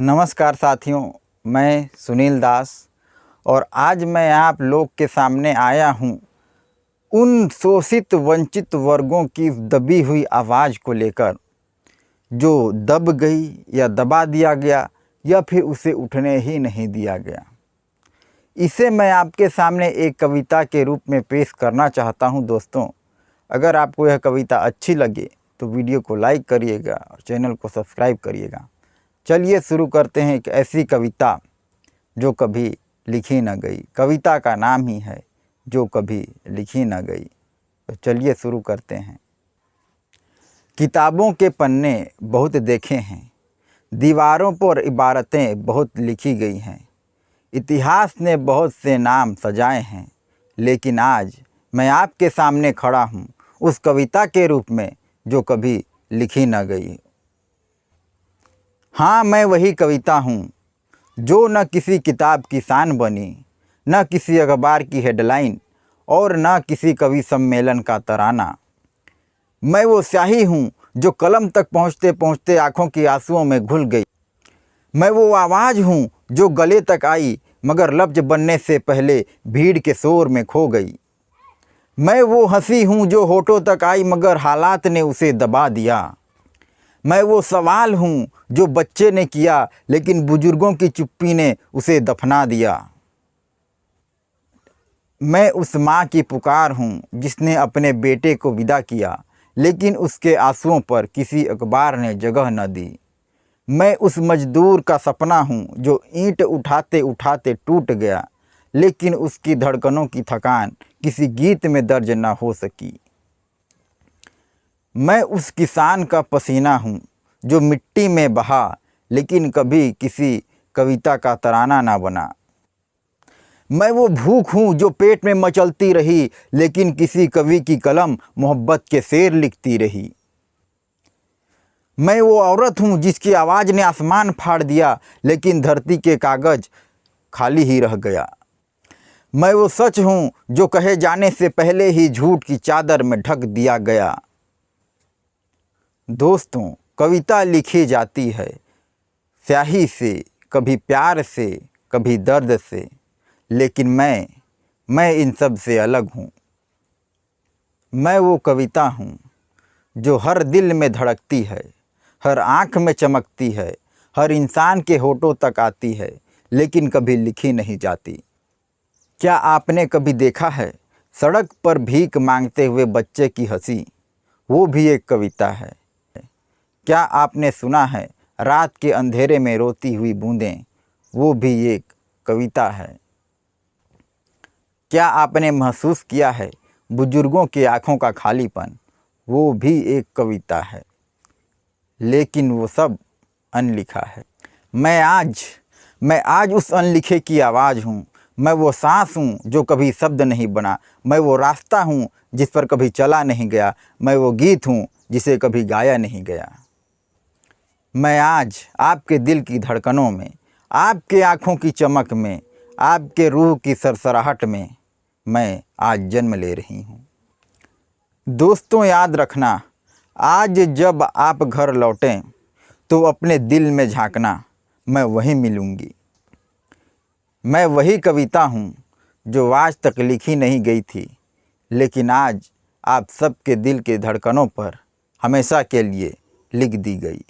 नमस्कार साथियों, मैं सुनील दास और आज मैं आप लोग के सामने आया हूँ उन शोषित वंचित वर्गों की दबी हुई आवाज़ को लेकर जो दब गई या दबा दिया गया या फिर उसे उठने ही नहीं दिया गया। इसे मैं आपके सामने एक कविता के रूप में पेश करना चाहता हूँ। दोस्तों, अगर आपको यह कविता अच्छी लगे तो वीडियो को लाइक करिएगा और चैनल को सब्सक्राइब करिएगा। चलिए शुरू करते हैं एक ऐसी कविता जो कभी लिखी न गई। कविता का नाम ही है जो कभी लिखी न गई। तो चलिए शुरू करते हैं। किताबों के पन्ने बहुत देखे हैं, दीवारों पर इबारतें बहुत लिखी गई हैं, इतिहास ने बहुत से नाम सजाए हैं, लेकिन आज मैं आपके सामने खड़ा हूँ उस कविता के रूप में जो कभी लिखी न गई। हाँ, मैं वही कविता हूँ जो न किसी किताब की शान बनी, न किसी अखबार की हेडलाइन और न किसी कवि सम्मेलन का तराना। मैं वो स्याही हूँ जो कलम तक पहुँचते पहुँचते आँखों की आंसुओं में घुल गई। मैं वो आवाज़ हूँ जो गले तक आई मगर लफ्ज़ बनने से पहले भीड़ के शोर में खो गई। मैं वो हंसी हूँ जो होठों तक आई मगर हालात ने उसे दबा दिया। मैं वो सवाल हूँ जो बच्चे ने किया लेकिन बुजुर्गों की चुप्पी ने उसे दफना दिया। मैं उस माँ की पुकार हूँ जिसने अपने बेटे को विदा किया लेकिन उसके आंसुओं पर किसी अखबार ने जगह न दी। मैं उस मजदूर का सपना हूँ जो ईंट उठाते उठाते टूट गया लेकिन उसकी धड़कनों की थकान किसी गीत में दर्ज न हो सकी। मैं उस किसान का पसीना हूँ जो मिट्टी में बहा लेकिन कभी किसी कविता का तराना ना बना। मैं वो भूख हूँ जो पेट में मचलती रही लेकिन किसी कवि की कलम मोहब्बत के शेर लिखती रही। मैं वो औरत हूँ जिसकी आवाज़ ने आसमान फाड़ दिया लेकिन धरती के कागज़ खाली ही रह गया। मैं वो सच हूँ जो कहे जाने से पहले ही झूठ की चादर में ढक दिया गया। दोस्तों, कविता लिखी जाती है स्याही से, कभी प्यार से, कभी दर्द से, लेकिन मैं इन सब से अलग हूँ। मैं वो कविता हूँ जो हर दिल में धड़कती है, हर आँख में चमकती है, हर इंसान के होठों तक आती है लेकिन कभी लिखी नहीं जाती। क्या आपने कभी देखा है सड़क पर भीख मांगते हुए बच्चे की हंसी? वो भी एक कविता है। क्या आपने सुना है रात के अंधेरे में रोती हुई बूंदें? वो भी एक कविता है। क्या आपने महसूस किया है बुजुर्गों की आँखों का खालीपन? वो भी एक कविता है, लेकिन वो सब अनलिखा है। मैं आज उस अनलिखे की आवाज़ हूँ। मैं वो सांस हूँ जो कभी शब्द नहीं बना। मैं वो रास्ता हूँ जिस पर कभी चला नहीं गया। मैं वो गीत हूँ जिसे कभी गाया नहीं गया। मैं आज आपके दिल की धड़कनों में, आपके आँखों की चमक में, आपके रूह की सरसराहट में मैं आज जन्म ले रही हूँ। दोस्तों, याद रखना, आज जब आप घर लौटें तो अपने दिल में झांकना, मैं वहीं मिलूँगी। मैं वही कविता हूँ जो आज तक लिखी नहीं गई थी लेकिन आज आप सबके दिल के धड़कनों पर हमेशा के लिए लिख दी गई।